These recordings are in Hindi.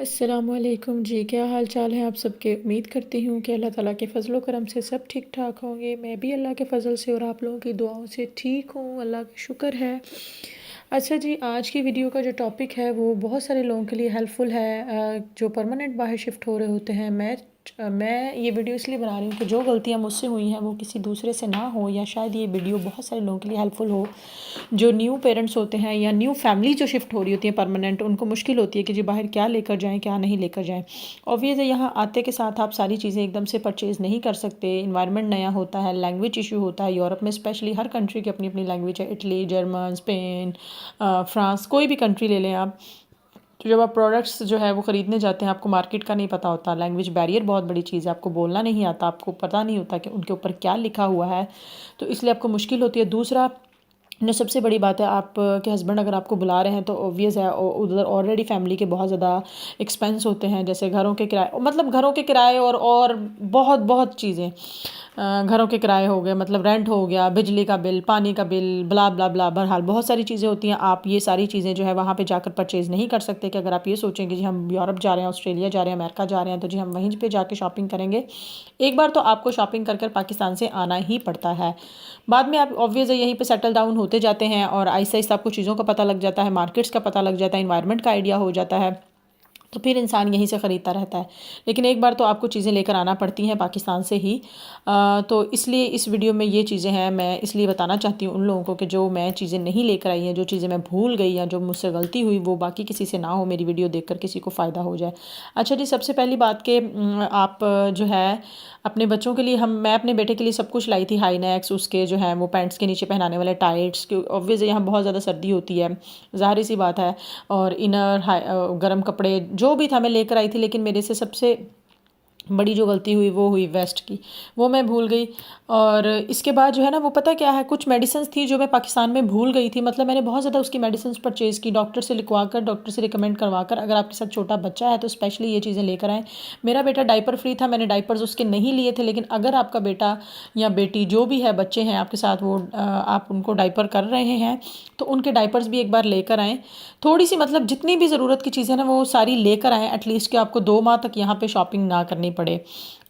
अस्सलामुअलैकुम जी, क्या हाल चाल है आप सबके। उम्मीद करती हूँ कि अल्लाह ताला के फ़ज़ल व करम से सब ठीक ठाक होंगे। मैं भी अल्लाह के फ़ज़ल से और आप लोगों की दुआओं से ठीक हूँ, अल्लाह का शुक्र है। अच्छा जी, आज की वीडियो का जो टॉपिक है वो बहुत सारे लोगों के लिए हेल्पफुल है, जो परमानेंट बाहर शिफ्ट हो रहे होते हैं। मैं ये वीडियो इसलिए बना रही हूँ कि जो गलतियाँ मुझसे हुई हैं वो किसी दूसरे से ना हो, या शायद ये वीडियो बहुत सारे लोगों के लिए हेल्पफुल हो जो न्यू पेरेंट्स होते हैं या न्यू फैमिली जो शिफ्ट हो रही होती है परमानेंट। उनको मुश्किल होती है कि जी बाहर क्या लेकर जाएं क्या नहीं लेकर जाएं। ऑब्वियस है, यहाँ आते के साथ आप सारी चीज़ें एकदम से परचेज़ नहीं कर सकते। इन्वायरमेंट नया होता है, लैंग्वेज इशू होता है। यूरोप में स्पेशली हर कंट्री की अपनी अपनी लैंग्वेज है। इटली, जर्मन, स्पेन, फ्रांस, कोई भी कंट्री ले लें आप। तो जब आप प्रोडक्ट्स जो है वो ख़रीदने जाते हैं, आपको मार्केट का नहीं पता होता। लैंग्वेज बैरियर बहुत बड़ी चीज़ है, आपको बोलना नहीं आता, आपको पता नहीं होता कि उनके ऊपर क्या लिखा हुआ है, तो इसलिए आपको मुश्किल होती है। दूसरा जो सबसे बड़ी बात है, आप के हस्बैंड अगर आपको बुला रहे हैं तो ऑब्वियस है उधर ऑलरेडी फैमिली के बहुत ज़्यादा एक्सपेंस होते हैं, जैसे घरों के किराए, मतलब घरों के किराए और बहुत बहुत चीज़ें। घरों के किराए हो गए, मतलब रेंट हो गया, बिजली का बिल, पानी का बिल, ब्ला ब्ला ब्ला, बहरहाल बहुत सारी चीज़ें होती हैं। आप ये सारी चीज़ें जो है वहाँ पे जाकर परचेज़ नहीं कर सकते कि अगर आप ये सोचें कि जी हम यूरोप जा रहे हैं, ऑस्ट्रेलिया जा रहे हैं, अमेरिका जा रहे हैं, तो जी हम वहीं पे जाके शॉपिंग करेंगे। एक बार तो आपको शॉपिंग कर कर पाकिस्तान से आना ही पड़ता है। बाद में आप ऑब्वियस है यहीं पे सेटल डाउन होते जाते हैं और आहिस्ता आहिस्ता आपको चीज़ों का पता लग जाता है, मार्केट्स का पता लग जाता है, इन्वायरमेंट का आइडिया हो जाता है, तो फिर इंसान यहीं से ख़रीदता रहता है। लेकिन एक बार तो आपको चीज़ें लेकर आना पड़ती हैं पाकिस्तान से ही। तो इसलिए इस वीडियो में ये चीज़ें हैं, मैं इसलिए बताना चाहती हूँ उन लोगों को कि जो मैं चीज़ें नहीं लेकर आई हैं, जो चीज़ें मैं भूल गई या जो मुझसे गलती हुई, वो बाकी किसी से ना हो, मेरी वीडियो देखकर किसी को फ़ायदा हो जाए। अच्छा जी, सबसे पहली बात कि आप जो है अपने बच्चों के लिए, मैं अपने बेटे के लिए सब कुछ लाई थी। हाई नेक्स, उसके जो है वो पैंट्स के नीचे पहनाने वाले टाइट्स, ऑब्वियस यहाँ बहुत ज़्यादा सर्दी होती है, ज़ाहिर सी बात है, और इनर गर्म कपड़े जो भी था मैं लेकर आई थी। लेकिन मेरे से सबसे बड़ी जो गलती हुई वो हुई वेस्ट की, वो मैं भूल गई। और इसके बाद जो है ना, वो पता क्या है, कुछ मेडिसिन थी जो मैं पाकिस्तान में भूल गई थी। मतलब मैंने बहुत ज़्यादा उसकी मेडिसिन परचेज़ की, डॉक्टर से लिखवा कर, डॉक्टर से रिकमेंड करवा कर। अगर आपके साथ छोटा बच्चा है तो स्पेशली ये चीज़ें लेकर आएँ। मेरा बेटा डाइपर फ्री था, मैंने डाइपर्स उसके नहीं लिए थे। लेकिन अगर आपका बेटा या बेटी जो भी है, बच्चे हैं आपके साथ, वो आप उनको डाइपर कर रहे हैं तो उनके डाइपर्स भी एक बार लेकर आएँ। थोड़ी सी, मतलब जितनी भी ज़रूरत की चीज़ें ना वो सारी लेकर आएँ, एटलीस्ट कि आपको 2 माह तक यहाँ पे शॉपिंग ना करनी पड़े।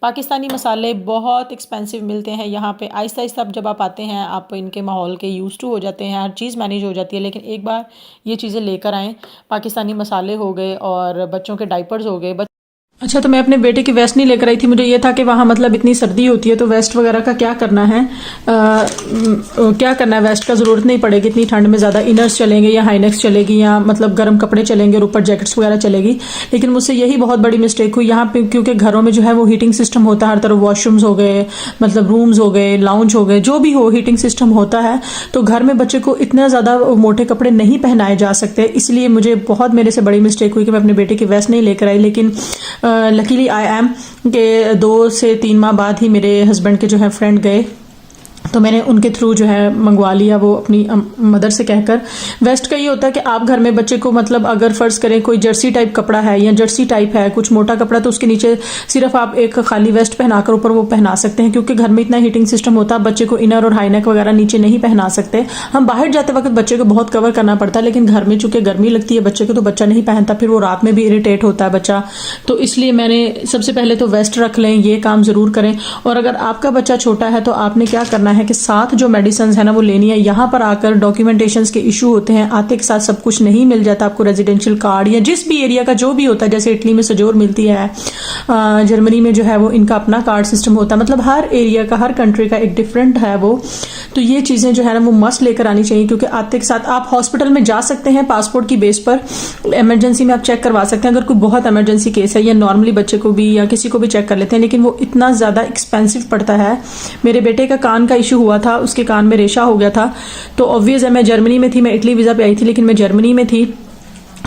पाकिस्तानी मसाले बहुत एक्सपेंसिव मिलते हैं यहाँ पे। आहिस्ता आहिस्ता जब आप आते हैं, आप इनके माहौल के यूज़ टू हो जाते हैं, हर चीज़ मैनेज हो जाती है। लेकिन एक बार ये चीज़ें लेकर आएँ, पाकिस्तानी मसाले हो गए और बच्चों के डाइपर्स हो गए। अच्छा, तो मैं अपने बेटे की वेस्ट नहीं लेकर आई थी। मुझे ये था कि वहाँ मतलब इतनी सर्दी होती है तो वेस्ट वगैरह का क्या करना है, क्या करना है, वेस्ट का ज़रूरत नहीं पड़ेगी इतनी ठंड में। ज़्यादा इनर्स चलेंगे या हाईनेक्स चलेगी या मतलब गर्म कपड़े चलेंगे और ऊपर जैकेट्स वगैरह चलेगी। लेकिन मुझसे यही बहुत बड़ी मिस्टेक हुई यहाँ पे, क्योंकि घरों में जो है वो हीटिंग सिस्टम होता है हर तरफ। वॉशरूम्स हो गए, मतलब रूम्स हो गए, लाउंज हो गए, जो भी हो हीटिंग सिस्टम होता है। तो घर में बच्चे को इतना ज़्यादा मोटे कपड़े नहीं पहनाए जा सकते, इसलिए मुझे बहुत मेरे से बड़ी मिस्टेक हुई कि मैं अपने बेटे की वेस्ट नहीं लेकर आई। लेकिन लकीली आई एम के 2 से 3 माह बाद ही मेरे हस्बैंड के जो है फ्रेंड गए, तो मैंने उनके थ्रू जो है मंगवा लिया, वो अपनी मदर से कहकर। वेस्ट का ये होता है कि आप घर में बच्चे को, मतलब अगर फ़र्ज़ करें कोई जर्सी टाइप कपड़ा है या जर्सी टाइप है कुछ मोटा कपड़ा, तो उसके नीचे सिर्फ आप एक खाली वेस्ट पहनाकर ऊपर वो पहना सकते हैं, क्योंकि घर में इतना हीटिंग सिस्टम होता है। बच्चे को इनर और हाई नेक वगैरह नीचे नहीं पहना सकते। हम बाहर जाते वक्त बच्चे को बहुत कवर करना पड़ता है, लेकिन घर में चूंकि गर्मी लगती है बच्चे को, तो बच्चा नहीं पहनता, फिर वो रात में भी इरिटेट होता है बच्चा। तो इसलिए मैंने सबसे पहले तो वेस्ट रख लें, ये काम ज़रूर करें। और अगर आपका बच्चा छोटा है तो आपने क्या करना है कि साथ जो मेडिसिन है ना वो लेनी है। यहाँ पर आकर डॉक्यूमेंटेशंस के इशू होते हैं, आते के साथ सब कुछ नहीं मिल जाता आपको। रेजिडेंशियल कार्ड या जिस भी एरिया का जो भी होता है, जैसे इटली में सजोर मिलती है, जर्मनी में जो है वो इनका अपना कार्ड सिस्टम होता है। मतलब हर एरिया का, हर कंट्री का एक डिफरेंट है वो। तो ये चीज़ें जो है ना वो मस्ट लेकर आनी चाहिए, क्योंकि आते के साथ आप हॉस्पिटल में जा सकते हैं पासपोर्ट की बेस पर, इमरजेंसी में आप चेक करवा सकते हैं अगर कोई बहुत इमरजेंसी केस है, या नॉर्मली बच्चे को भी या किसी को भी चेक कर लेते हैं। लेकिन वो इतना ज़्यादा एक्सपेंसिव पड़ता है। मेरे बेटे का कान का इशू हुआ था, उसके कान में रेशा हो गया था। तो ऑब्वियस है, मैं जर्मनी में थी, मैं इटली वीज़ा पे आई थी, लेकिन मैं जर्मनी में थी।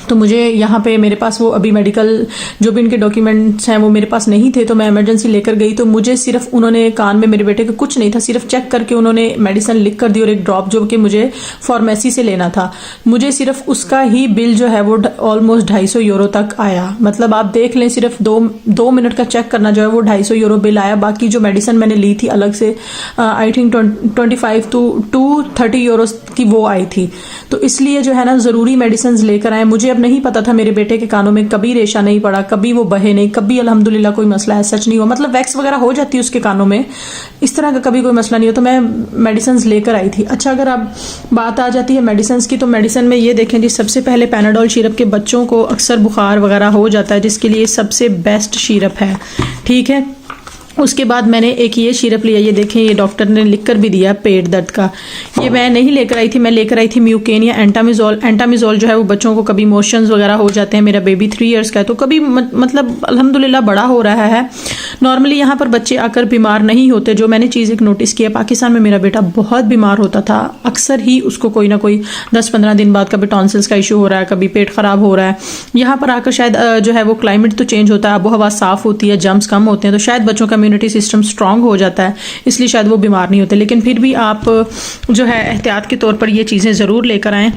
तो मुझे यहाँ पे मेरे पास वो अभी मेडिकल जो भी उनके डॉक्यूमेंट्स हैं वो मेरे पास नहीं थे, तो मैं इमरजेंसी लेकर गई। तो मुझे सिर्फ उन्होंने कान में, मेरे बेटे को कुछ नहीं था, सिर्फ चेक करके उन्होंने मेडिसिन लिख कर दी और एक ड्रॉप जो कि मुझे फार्मेसी से लेना था। मुझे सिर्फ उसका ही बिल जो है वो ऑलमोस्ट 250 यूरो तक आया। मतलब आप देख लें, सिर्फ 2 मिनट का चेक करना जो है वो 250 यूरो बिल आया। बाकी जो मेडिसिन मैंने ली थी अलग से, आई थिंक 25 to 30 यूरो की वो आई थी। तो इसलिए जो है ना ज़रूरी मेडिसिन लेकर आए। मुझे नहीं पता था मेरे बेटे के कानों में कभी रेशा नहीं पड़ा, कभी वो बहे नहीं, कभी अल्हम्दुलिल्लाह कोई मसला है सच नहीं हुआ। मतलब वैक्स वगैरह हो जाती है उसके कानों में, इस तरह का कभी कोई मसला नहीं हो। तो मैं मेडिसिन लेकर आई थी। अच्छा, अगर अब बात आ जाती है मेडिसिन की, तो मेडिसिन में ये देखें जी, सबसे पहले पैनाडोल सिरप के बच्चों को अक्सर बुखार वगैरह हो जाता है, जिसके लिए सबसे बेस्ट सिरप है, ठीक है। उसके बाद मैंने एक ये सिरप लिया, ये देखें, ये डॉक्टर ने लिखकर भी दिया पेट दर्द का। ये मैं नहीं लेकर आई थी, मैं लेकर आई थी म्यूकेन या एंटामिजोल। एंटामिजोल जो है वो बच्चों को कभी मोशंस वगैरह हो जाते हैं, मेरा बेबी 3 इयर्स का है, तो कभी मतलब अल्हम्दुलिल्लाह बड़ा हो रहा है। नॉर्मली यहाँ पर बच्चे आकर बीमार नहीं होते। जो मैंने चीज़ एक नोटिस किया, पाकिस्तान में मेरा बेटा बहुत बीमार होता था, अक्सर ही उसको कोई ना कोई 10-15 दिन बाद कभी टॉन्सिल्स का इशू हो रहा है, कभी पेट खराब हो रहा है। यहाँ पर आकर शायद जो है वो क्लाइमेट तो चेंज होता है, आबो हवा साफ होती है, जम्स कम होते हैं, तो शायद बच्चों का इम्यूनिटी सिस्टम स्ट्रांग हो जाता है, इसलिए शायद वो बीमार नहीं होते। लेकिन फिर भी आप जो है एहतियात के तौर पर ये चीज़ें ज़रूर लेकर आएँ।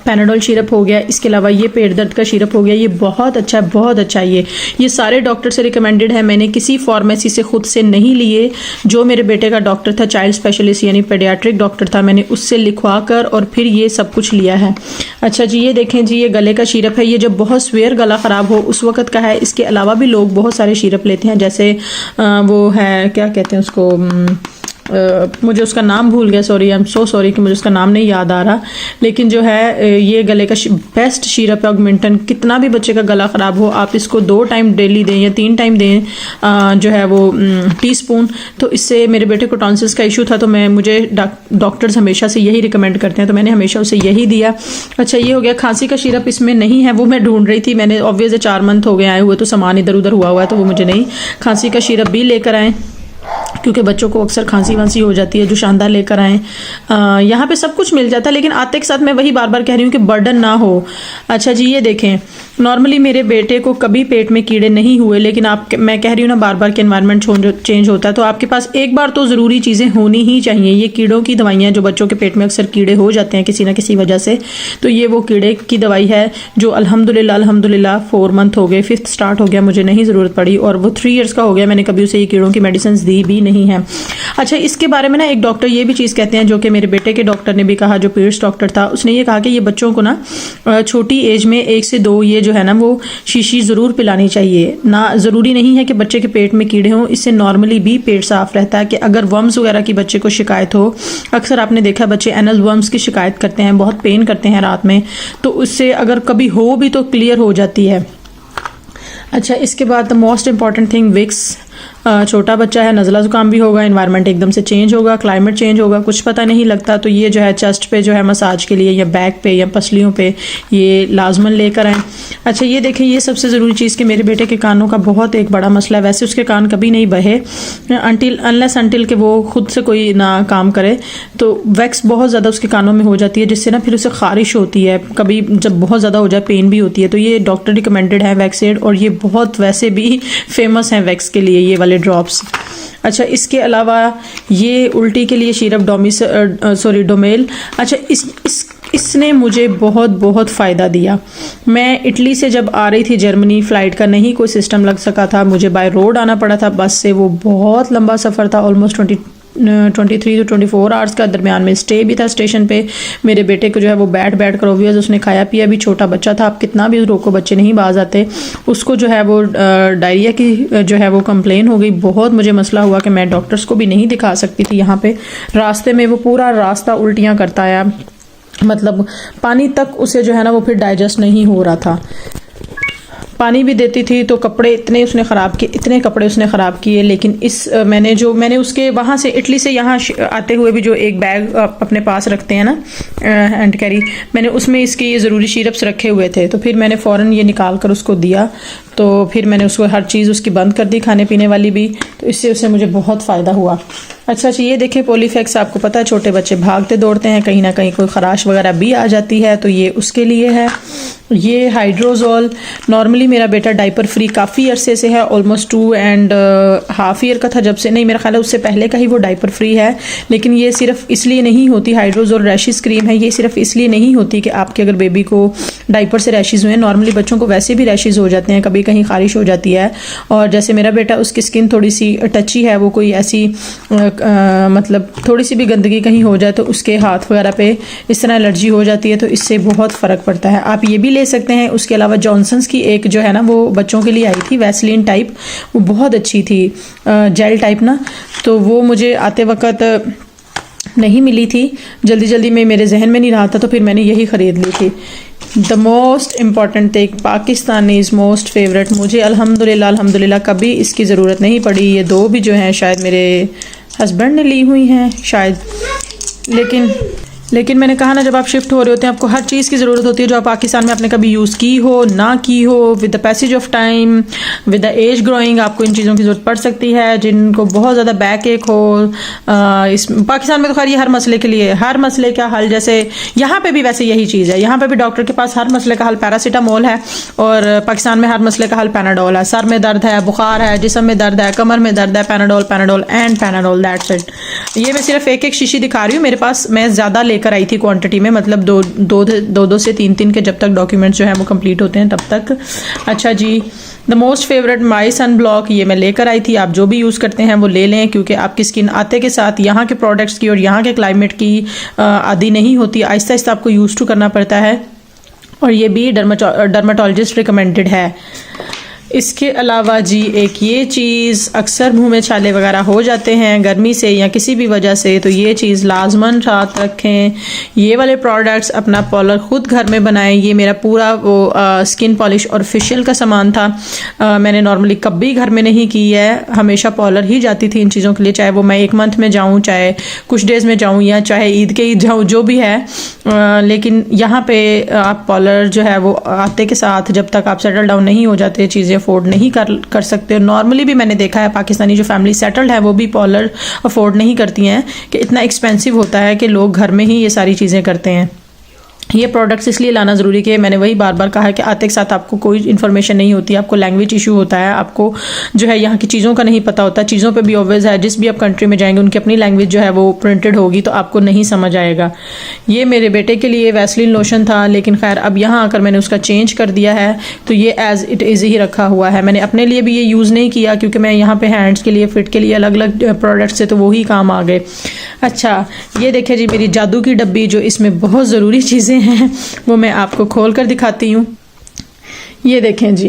पैनाडोल सिरप हो गया, इसके अलावा ये पेट दर्द का सिरप हो गया, ये बहुत अच्छा है, बहुत अच्छा है। ये सारे डॉक्टर से रिकमेंडेड है, मैंने किसी फार्मेसी से खुद से नहीं लिए। जो मेरे बेटे का डॉक्टर था, चाइल्ड स्पेशलिस्ट यानी पेडियाट्रिक डॉक्टर था, मैंने उससे लिखवा कर और फिर ये सब कुछ लिया है। अच्छा जी, ये देखें जी, ये गले का सिरप है। ये जब बहुत स्वेयर गला ख़राब हो उस वक्त का है। इसके अलावा भी लोग बहुत सारे सिरप लेते हैं, जैसे वो है, क्या कहते हैं उसको, मुझे उसका नाम भूल गया, sorry, I am so sorry कि मुझे उसका नाम नहीं याद आ रहा। लेकिन जो है ये गले का बेस्ट सिरप है ऑगमेंटन। कितना भी बच्चे का गला ख़राब हो, आप इसको 2 टाइम डेली दें या 3 टाइम दें, जो है वो टीस्पून। तो इससे मेरे बेटे को टॉन्सिल्स का इशू था, तो मुझे डॉक्टर्स हमेशा से यही रिकमेंड करते हैं, तो मैंने हमेशा उसे यही दिया। अच्छा, ये हो गया। खांसी का सिरप इसमें नहीं है, वो मैं ढूंढ रही थी, मैंने ऑब्वियसली 4 मंथ हो गए आए हुए, तो सामान इधर उधर हुआ है, तो वो मुझे नहीं। खांसी का सिरप भी लेकर आए, क्योंकि बच्चों को अक्सर खांसी वांसी हो जाती है, जो शानदार लेकर आएँ। यहाँ पे सब कुछ मिल जाता है, लेकिन आते के साथ मैं वही बार बार कह रही हूँ कि बर्डन ना हो। अच्छा जी, ये देखें, नॉर्मली मेरे बेटे को कभी पेट में कीड़े नहीं हुए, लेकिन मैं कह रही हूँ ना, बार बार के एनवायरनमेंट चेंज होता है, तो आपके पास एक बार तो ज़रूरी चीज़ें होनी ही चाहिए। ये कीड़ों की दवाइयाँ, जो बच्चों के पेट में अक्सर कीड़े हो जाते हैं किसी ना किसी वजह से, तो ये वो कीड़े की दवाई है जो अल्हम्दुलिल्लाह 4 मंथ हो गए, 5th स्टार्ट हो गया, मुझे नहीं ज़रूरत पड़ी, और वो 3 इयर्स का हो गया, मैंने कभी उसे ये कीड़ों की मेडिसिन दी भी नहीं है। अच्छा, इसके बारे में ना एक डॉक्टर ये भी चीज़ कहते हैं, जो कि मेरे बेटे के डॉक्टर ने भी कहा, जो पीरियड्स डॉक्टर था, उसने ये कहा कि ये बच्चों को ना छोटी एज में 1 से 2 ये जो है ना वो शीशी ज़रूर पिलानी चाहिए। ना ज़रूरी नहीं है कि बच्चे के पेट में कीड़े हों, इससे नॉर्मली भी पेट साफ रहता है। कि अगर वर्म्स वगैरह की बच्चे को शिकायत हो, अक्सर आपने देखा बच्चे एनल वर्म्स की शिकायत करते हैं, बहुत पेन करते हैं रात में, तो उससे अगर कभी हो भी तो क्लियर हो जाती है। अच्छा, इसके बाद the most important thing, Vicks. छोटा बच्चा है, नज़ला ज़ुकाम भी होगा, एनवायरनमेंट एकदम से चेंज होगा, क्लाइमेट चेंज होगा, कुछ पता नहीं लगता, तो ये जो है चेस्ट पे जो है मसाज के लिए, या बैक पे या पसलियों पे, ये लाजमन लेकर आएँ। अच्छा, ये देखें, ये सबसे ज़रूरी चीज़ कि मेरे बेटे के कानों का बहुत एक बड़ा मसला है। वैसे उसके कान कभी नहीं बहे अनलेस के वो खुद से कोई ना काम करे, तो वैक्स बहुत ज़्यादा उसके कानों में हो जाती है, जिससे ना फिर उसे खारिश होती है, कभी जब बहुत ज़्यादा हो जाए पेन भी होती है। तो ये डॉक्टर रिकमेंडेड है वैक्सेड, और ये बहुत वैसे भी फेमस है वैक्स के लिए, ये वाले ड्रॉप्स। अच्छा, इसके अलावा ये उल्टी के लिए सिरप डोमेल। अच्छा, इसने मुझे बहुत फ़ायदा दिया। मैं इटली से जब आ रही थी जर्मनी, फ़्लाइट का नहीं कोई सिस्टम लग सका था, मुझे बाय रोड आना पड़ा था बस से। वो बहुत लंबा सफ़र था, ऑलमोस्ट 23 to 24 आवर्स का। दरमियान में स्टे भी था स्टेशन पे। मेरे बेटे को जो है वो बैठ कर ओबियस उसने खाया पिया भी, छोटा बच्चा था, आप कितना भी रोको बच्चे नहीं बाज आते। उसको जो है वो डायरिया की जो है वो कंप्लेन हो गई, बहुत मुझे मसला हुआ कि मैं डॉक्टर्स को भी नहीं दिखा सकती थी यहाँ पे। रास्ते में वो पूरा रास्ता उल्टियाँ करता आया, मतलब पानी तक उसे जो है ना वो फिर डाइजेस्ट नहीं हो रहा था। पानी भी देती थी तो कपड़े इतने उसने ख़राब किए, इतने कपड़े उसने ख़राब किए। लेकिन मैंने उसके वहाँ से इटली से यहाँ आते हुए भी जो एक बैग अपने पास रखते हैं ना हैंड कैरी, मैंने उसमें इसके ये ज़रूरी सिरप्स रखे हुए थे, तो फिर मैंने फ़ौरन ये निकाल कर उसको दिया। तो फिर मैंने उसको हर चीज़ उसकी बंद कर दी, खाने पीने वाली भी, तो इससे उससे मुझे बहुत फ़ायदा हुआ। अच्छा, ये देखें, पॉलीफेक्स, आपको पता है छोटे बच्चे भागते दौड़ते हैं, कहीं ना कहीं कोई ख़राश वगैरह भी आ जाती है, तो ये उसके लिए है। ये हाइड्रोजोल, नॉर्मली मेरा बेटा डाइपर फ्री काफ़ी अरसे से है, ऑलमोस्ट 2.5 ईयर का था जब से, नहीं मेरा ख्याल है उससे पहले का ही वो डाइपर फ्री है। लेकिन ये सिर्फ इसलिए नहीं होती, हाइड्रोजोल रैशिस क्रीम है, ये सिर्फ इसलिए नहीं होती कि आपके अगर बेबी को डाइपर से रैशिज़ हुए, नॉर्मली बच्चों को वैसे भी रैशिज़ हो जाते हैं, कभी कहीं खारिश हो जाती है। और जैसे मेरा बेटा, उसकी स्किन थोड़ी सी टची है, वो कोई ऐसी मतलब थोड़ी सी भी गंदगी कहीं हो जाए तो उसके हाथ वगैरह पे इस तरह एलर्जी हो जाती है, तो इससे बहुत फ़र्क पड़ता है। आप ये भी ले सकते हैं। उसके अलावा जॉनसन्स की एक जो है ना वो बच्चों के लिए आई थी, वैसलीन टाइप, वो बहुत अच्छी थी, जेल टाइप ना, तो वो मुझे आते वक्त नहीं मिली थी, जल्दी जल्दी में मेरे जहन में नहीं रहा था, तो फिर मैंने यही ख़रीद ली थी। The most important thing, Pakistani is most favourite. मुझे अल्हम्दुलिल्लाह कभी इसकी ज़रूरत नहीं पड़ी। ये दो भी जो हैं शायद मेरे हस्बैंड ने ली हुई हैं शायद, लेकिन मैंने कहा ना, जब आप शिफ्ट हो रहे होते हैं आपको हर चीज़ की ज़रूरत होती है जो आप पाकिस्तान में आपने कभी यूज़ की हो ना की हो। With the passage of time, with the age growing, आपको इन चीज़ों की ज़रूरत पड़ सकती है। जिनको बहुत ज़्यादा बैक एक हो, इस पाकिस्तान में तो खैर ये हर मसले के लिए, हर मसले का हल, जैसे यहाँ पे भी वैसे यही चीज़ है। यहाँ पे भी डॉक्टर के पास हर मसले का हल पैरासीटामोल है, और पाकिस्तान में हर मसले का हल पैनाडोल है। सर में दर्द है, बुखार है, जिस्म में दर्द है, कमर में दर्द है, Panadol and Panadol, that's it. ये मैं सिर्फ एक शीशी दिखा रही हूँ, मेरे पास मैं ज़्यादा लेकर आई थी क्वांटिटी में, मतलब दो से तीन के जब तक डॉक्यूमेंट्स जो है वो कंप्लीट होते हैं तब तक। अच्छा जी, the most favourite my sun block, ये मैं लेकर आई थी। आप जो भी यूज़ करते हैं वो ले लें, क्योंकि आपकी स्किन आते के साथ यहाँ के प्रोडक्ट्स की और यहाँ के क्लाइमेट की आदी नहीं होती, आहिस्ता आहिस्ता आपको यूज़ टू करना पड़ता है, और ये भी डर्माटोलॉजिस्ट रिकमेंडेड है। इसके अलावा जी एक ये चीज़, अक्सर मुंह में छाले वगैरह हो जाते हैं गर्मी से या किसी भी वजह से, तो ये चीज़ लाजमन साथ रखें। ये वाले प्रोडक्ट्स अपना पॉलर ख़ुद घर में बनाएं। ये मेरा पूरा वो स्किन पॉलिश और फेशियल का सामान था। मैंने नॉर्मली कभी घर में नहीं की है, हमेशा पॉलर ही जाती थी इन चीज़ों के लिए, चाहे वो मैं 1 मंथ में जाऊँ, चाहे कुछ डेज़ में जाऊँ, या चाहे ईद के ईद जाऊँ, जो भी है। लेकिन यहाँ पे आप पॉलर जो है वो आते के साथ, जब तक आप सेटल डाउन नहीं हो जाते, चीज़ें अफोर्ड नहीं कर सकते। नॉर्मली भी मैंने देखा है पाकिस्तानी जो फैमिली सेटल्ड है वो भी पॉलर अफोर्ड नहीं करती हैं, कि इतना एक्सपेंसिव होता है कि लोग घर में ही ये सारी चीज़ें करते हैं। ये प्रोडक्ट्स इसलिए लाना ज़रूरी कि मैंने वही बार बार कहा है कि आते के साथ आपको कोई इन्फॉर्मेशन नहीं होती, आपको लैंग्वेज इशू होता है, आपको जो है यहाँ की चीज़ों का नहीं पता होता। चीज़ों पे भी ऑब्वियस है, जिस भी आप कंट्री में जाएंगे उनकी अपनी लैंग्वेज जो है वो प्रिंटेड होगी, तो आपको नहीं समझ आएगा। ये मेरे बेटे के लिए वैसलीन लोशन था, लेकिन खैर अब यहाँ आकर मैंने उसका चेंज कर दिया है, तो ये एज़ इट इज़ ही रखा हुआ है। मैंने अपने लिए भी ये यूज़ नहीं किया, क्योंकि मैं यहाँ पे हैंड्स के लिए, फिट के लिए अलग अलग प्रोडक्ट्स थे, तो वही काम आ गए। अच्छा, ये देखिए जी मेरी जादू की डब्बी, जो इसमें बहुत ज़रूरी चीज़ें हैं वो मैं आपको खोल कर दिखाती हूँ। ये देखें जी,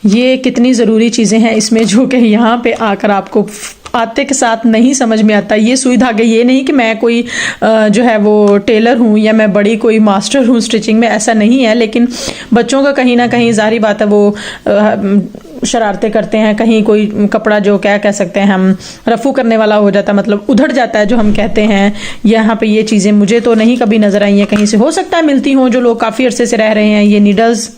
ये कितनी ज़रूरी चीज़ें हैं इसमें, जो कि यहाँ पे आकर आपको आते के साथ नहीं समझ में आता। ये सुई धागे, ये नहीं कि मैं कोई जो है वो टेलर हूँ या मैं बड़ी कोई मास्टर हूँ स्टिचिंग में, ऐसा नहीं है। लेकिन बच्चों का कहीं ना कहीं ज़ाहिर बात है वो शरारतें करते हैं, कहीं कोई कपड़ा जो क्या कह सकते हैं हम, रफू करने वाला हो जाता है, मतलब उधड़ जाता है जो हम कहते हैं। यहाँ पे ये चीज़ें मुझे तो नहीं कभी नज़र आई हैं, कहीं से हो सकता है मिलती हों जो लोग काफ़ी अरसे से रह रहे हैं। ये नीडल्स,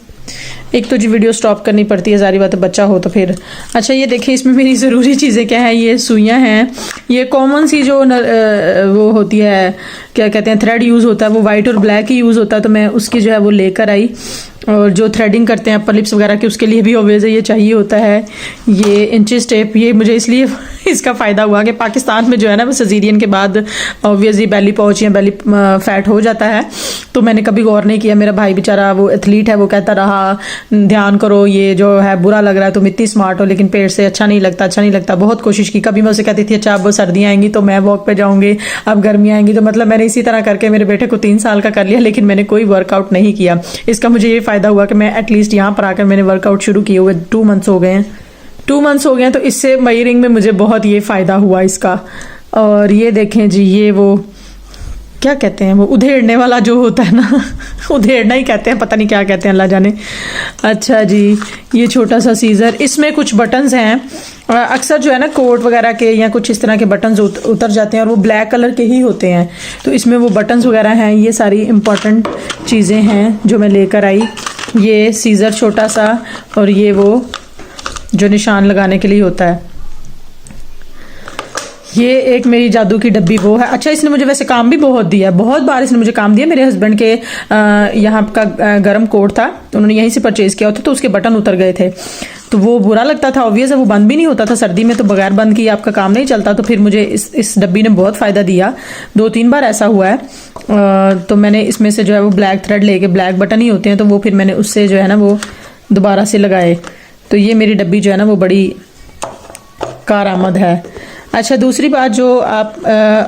एक तो जी वीडियो स्टॉप करनी पड़ती है, सारी बात है, बच्चा हो तो फिर। अच्छा, ये देखिए इसमें मेरी ज़रूरी चीज़ें क्या है। ये सुइयाँ हैं, ये कॉमन सी जो वो होती है, क्या कहते हैं, थ्रेड यूज़ होता है, वो वाइट और ब्लैक ही यूज़ होता है, तो मैं उसकी जो है वो लेकर आई। और जो थ्रेडिंग करते हैं अपर लिप्स वगैरह की, उसके लिए भी ऑब्वियस ये चाहिए होता है। ये इंचेस टेप, ये मुझे इसलिए इसका फ़ायदा हुआ कि पाकिस्तान में जो है ना वो सजीरियन के बाद ऑब्वियसली बेली पहुँच या बेली फैट हो जाता है, तो मैंने कभी गौर नहीं किया। मेरा भाई बेचारा वो एथलीट है, वो कहता रहा ध्यान करो, ये जो है बुरा लग रहा है, तुम इतनी स्मार्ट हो लेकिन पेट से अच्छा नहीं लगता। बहुत कोशिश की, कभी मैं उसे कहती थी अच्छा अब सर्दियाँ आएंगी तो मैं वॉक पे जाऊँगी, अब गर्मियाँ आएंगी, तो मतलब मैंने इसी तरह करके मेरे बेटे को 3 साल का कर लिया, लेकिन मैंने कोई वर्कआउट नहीं किया। इसका मुझे ये फ़ायदा हुआ कि मैं एटलीस्ट यहाँ पर आकर मैंने वर्कआउट शुरू किए हुए 2 मंथ्स हो गए हैं, तो इससे मई रिंग में मुझे बहुत ये फ़ायदा हुआ इसका। और ये देखें जी, ये वो क्या कहते हैं, वो उधेड़ने वाला जो होता है ना उधेड़ना ही कहते हैं, पता नहीं क्या कहते हैं, अल्लाह जाने। अच्छा जी, ये छोटा सा सीज़र, इसमें कुछ बटन्स हैं। अक्सर जो है ना कोट वगैरह के या कुछ इस तरह के बटन्स उतर जाते हैं, और वो ब्लैक कलर के ही होते हैं, तो इसमें वो बटन्स वगैरह हैं। ये सारी इम्पॉर्टेंट चीज़ें हैं जो मैं लेकर आई। ये सीज़र छोटा सा, और ये वो जो निशान लगाने के लिए होता है। ये एक मेरी जादू की डब्बी वो है। अच्छा, इसने मुझे वैसे काम भी बहुत दिया, बहुत बार इसने मुझे काम दिया। मेरे हस्बैंड के यहाँ का गर्म कोट था, उन्होंने यहीं से परचेज़ किया होता, तो उसके बटन उतर गए थे, तो वो बुरा लगता था, ऑब्वियस है, वो बंद भी नहीं होता था सर्दी में, तो बगैर बंद किए आपका काम नहीं चलता। तो फिर मुझे इस डब्बी ने बहुत फ़ायदा दिया, 2-3 बार ऐसा हुआ है। तो मैंने इसमें से जो है वो ब्लैक थ्रेड लेके, ब्लैक बटन ही होते हैं, तो वो फिर मैंने उससे जो है ना वो दोबारा से लगाए, तो ये मेरी डब्बी जो है ना वो बड़ी कारआमद है। अच्छा, दूसरी बात जो आप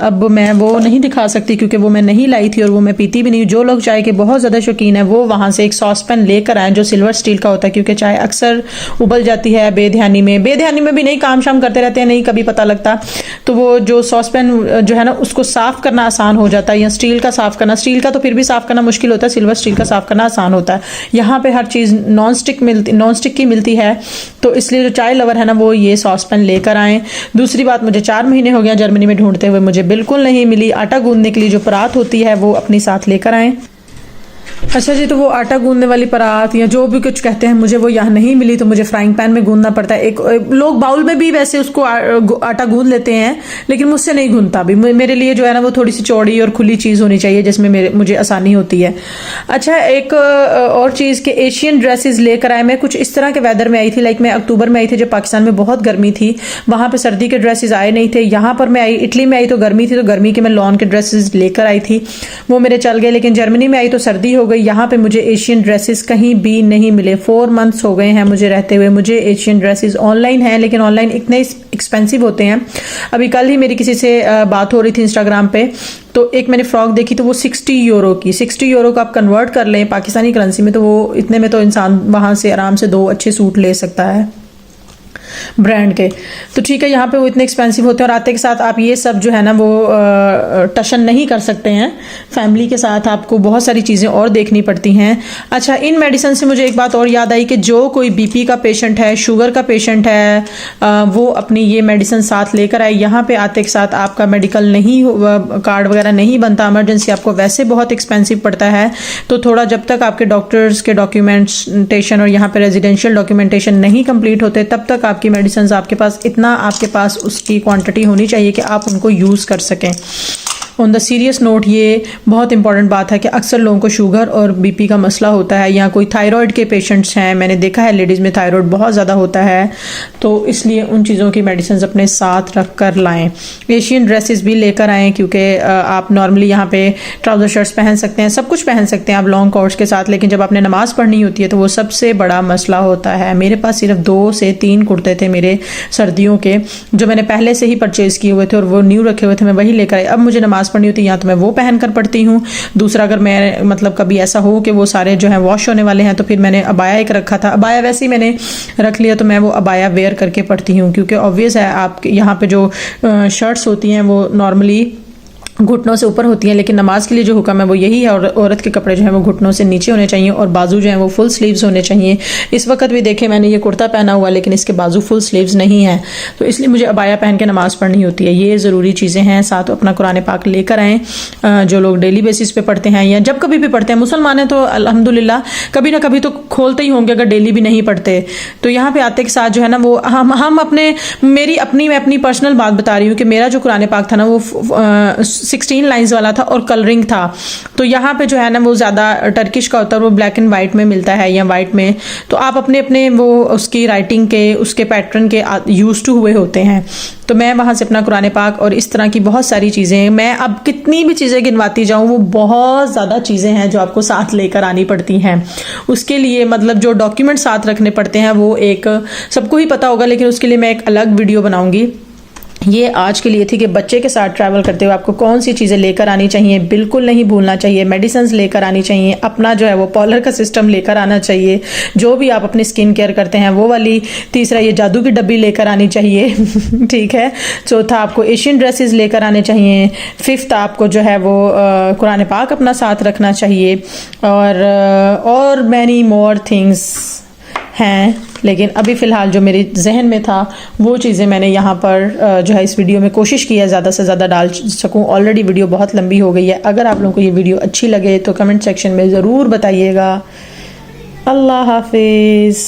अब मैं वो नहीं दिखा सकती क्योंकि वो मैं नहीं लाई थी और वो मैं पीती भी नहीं। जो लोग चाय के बहुत ज़्यादा शौकीन है वो वहाँ से एक सॉस पैन लेकर आएँ जो सिल्वर स्टील का होता है, क्योंकि चाय अक्सर उबल जाती है बेध्यानी में भी नहीं, काम शाम करते रहते हैं, नहीं कभी पता लगता। तो वो जो सॉस पैन जो है ना उसको साफ़ करना आसान हो जाता है, या स्टील का साफ़ करना, स्टील का तो फिर भी साफ़ करना मुश्किल होता है, सिल्वर स्टील का साफ़ करना आसान होता है। यहाँ पर हर चीज़ नॉन स्टिक की मिलती है, तो इसलिए जो चाय लवर है ना वो ये सॉस पैन लेकर आएँ। दूसरी बात, मुझे 4 महीने हो गया जर्मनी में ढूंढते हुए, मुझे बिल्कुल नहीं मिली। आटा गूंदने के लिए जो परात होती है वो अपनी साथ लेकर आएं। अच्छा जी, तो वो आटा गूंदने वाली परात या जो भी कुछ कहते हैं, मुझे वो यहाँ नहीं मिली, तो मुझे फ्राइंग पैन में गूंदना पड़ता है। एक लोग बाउल में भी वैसे उसको आटा गूंद लेते हैं, लेकिन मुझसे नहीं गूंदता भी। मेरे लिए जो है ना वो थोड़ी सी चौड़ी और खुली चीज़ होनी चाहिए जिसमें मुझे आसानी होती है। अच्छा, एक और चीज़ के एशियन ड्रेसेस लेकर आए। मैं कुछ इस तरह के वेदर में आई थी, लाइक मैं अक्टूबर में आई थी जब पाकिस्तान में बहुत गर्मी थी, वहाँ पर सर्दी के ड्रेसेस आए नहीं थे। यहाँ पर मैं आई, इटली में आई तो गर्मी थी, तो गर्मी के मैं लॉन के ड्रेसेस लेकर आई थी, वो मेरे चल गए। लेकिन जर्मनी में आई तो सर्दी हो गई। यहाँ पे मुझे एशियन ड्रेसेस कहीं भी नहीं मिले। 4 मंथ्स हो गए हैं मुझे रहते हुए। मुझे एशियन ड्रेसेस ऑनलाइन हैं, लेकिन ऑनलाइन इतने एक्सपेंसिव होते हैं। अभी कल ही मेरी किसी से बात हो रही थी इंस्टाग्राम पे, तो एक मैंने फ्रॉक देखी तो वो 60 यूरो की, 60 यूरो को आप कन्वर्ट कर लें पाकिस्तानी करेंसी में, तो वो इतने में तो इंसान वहाँ से आराम से 2 अच्छे सूट ले सकता है ब्रांड के। तो ठीक है, यहाँ पे वो इतने एक्सपेंसिव होते हैं, और आते के साथ आप ये सब जो है ना वो टशन नहीं कर सकते हैं। फैमिली के साथ आपको बहुत सारी चीज़ें और देखनी पड़ती हैं। अच्छा, इन मेडिसिन से मुझे एक बात और याद आई कि जो कोई बीपी का पेशेंट है, शुगर का पेशेंट है, वो अपनी ये मेडिसिन साथ लेकर आए। यहाँ पे आते के साथ आपका मेडिकल नहीं कार्ड वगैरह नहीं बनता, इमरजेंसी आपको वैसे बहुत एक्सपेंसिव पड़ता है। तो थोड़ा जब तक आपके डॉक्टर्स के डॉक्यूमेंटेशन और यहाँ पे रेजिडेंशियल डॉक्यूमेंटेशन नहीं कंप्लीट होते, तब तक आपकी मेडिसिन आपके पास आपके पास उसकी क्वांटिटी होनी चाहिए कि आप उनको यूज़ कर सकें। ऑन द सीरियस नोट, ये बहुत इंपॉर्टेंट बात है कि अक्सर लोगों को शुगर और बीपी का मसला होता है, या कोई थायराइड के पेशेंट्स हैं। मैंने देखा है लेडीज़ में थायराइड बहुत ज़्यादा होता है, तो इसलिए उन चीज़ों की मेडिसिन अपने साथ रख कर लाएँ। एशियन ड्रेसेस भी लेकर आएँ, क्योंकि आप नॉर्मली यहाँ पे ट्राउज़र शर्ट्स पहन सकते हैं, सब कुछ पहन सकते हैं आप लॉन्ग कोट्स के साथ, लेकिन जब आपने नमाज़ पढ़नी होती है तो वो सबसे बड़ा मसला होता है। मेरे पास सिर्फ 2 से 3 कुर्ते थे मेरे सर्दियों के, जो मैंने पहले से ही परचेज़ किए हुए थे और वो न्यू रखे हुए थे, मैं वही लेकर आई। अब मुझे नमाज पढ़नी होती है या तो मैं वो पहन कर पढ़ती हूँ, दूसरा अगर मैं मतलब कभी ऐसा हो कि वो सारे जो है वॉश होने वाले हैं, तो फिर मैंने अबाया एक रखा था, अबाया वैसे ही मैंने रख लिया, तो मैं वो अबाया वेयर करके पढ़ती हूँ। क्योंकि ऑब्वियस है आप यहाँ पे जो शर्ट्स होती हैं वो नॉर्मली घुटनों से ऊपर होती हैं, लेकिन नमाज के लिए जो हुक्म है वो यही है, और औरत के कपड़े जो हैं वो घुटनों से नीचे होने चाहिए और बाजू जो हैं वो फुल स्लीव्स होने चाहिए। इस वक्त भी देखें मैंने ये कुर्ता पहना हुआ, लेकिन इसके बाजू फुल स्लीव्स नहीं है, तो इसलिए मुझे अबाया पहन के नमाज पढ़नी होती है। ये ज़रूरी चीज़ें हैं। साथ अपना कुरान पाक लेकर आएँ, जो लोग डेली बेसिस पे पढ़ते हैं या जब कभी भी पढ़ते हैं। मुसलमान हैं तो अल्हम्दुलिल्लाह कभी ना कभी तो खोलते ही होंगे, अगर डेली भी नहीं पढ़ते। तो यहाँ पे आते के साथ जो है ना वो हम अपने मैं अपनी पर्सनल बात बता रही हूँ कि मेरा जो कुरान पाक था ना वो 16 लाइंस वाला था और कलरिंग था। तो यहाँ पे जो है ना वो ज़्यादा टर्किश का होता है, वो ब्लैक एंड वाइट में मिलता है या वाइट में, तो आप अपने अपने वो उसकी राइटिंग के उसके पैटर्न के यूज्ड टू हुए होते हैं। तो मैं वहाँ से अपना कुरान पाक और इस तरह की बहुत सारी चीज़ें, मैं अब कितनी भी चीज़ें गिनवाती जाऊँ वो बहुत ज़्यादा चीज़ें हैं जो आपको साथ लेकर आनी पड़ती हैं। उसके लिए मतलब जो डॉक्यूमेंट साथ रखने पड़ते हैं वो एक सबको ही पता होगा, लेकिन उसके लिए मैं एक अलग वीडियो बनाऊँगी। ये आज के लिए थी कि बच्चे के साथ ट्रैवल करते हुए आपको कौन सी चीज़ें लेकर आनी चाहिए, बिल्कुल नहीं भूलना चाहिए। मेडिसिन लेकर आनी चाहिए, अपना जो है वो पॉलर का सिस्टम लेकर आना चाहिए, जो भी आप अपनी स्किन केयर करते हैं वो वाली। तीसरा, ये जादू की डब्बी लेकर आनी चाहिए ठीक है। चौथा, आपको एशियन ड्रेसेस लेकर आने चाहिए। फिफ्थ, आपको जो है वो कुरान पाक अपना साथ रखना चाहिए, और मैनी मोर थिंग्स हैं, लेकिन अभी फ़िलहाल जो मेरे जहन में था वो चीज़ें मैंने यहाँ पर जो है इस वीडियो में कोशिश की है ज़्यादा से ज़्यादा डाल सकूँ। ऑलरेडी वीडियो बहुत लंबी हो गई है। अगर आप लोगों को ये वीडियो अच्छी लगे तो कमेंट सेक्शन में ज़रूर बताइएगा। अल्लाह हाफिज़।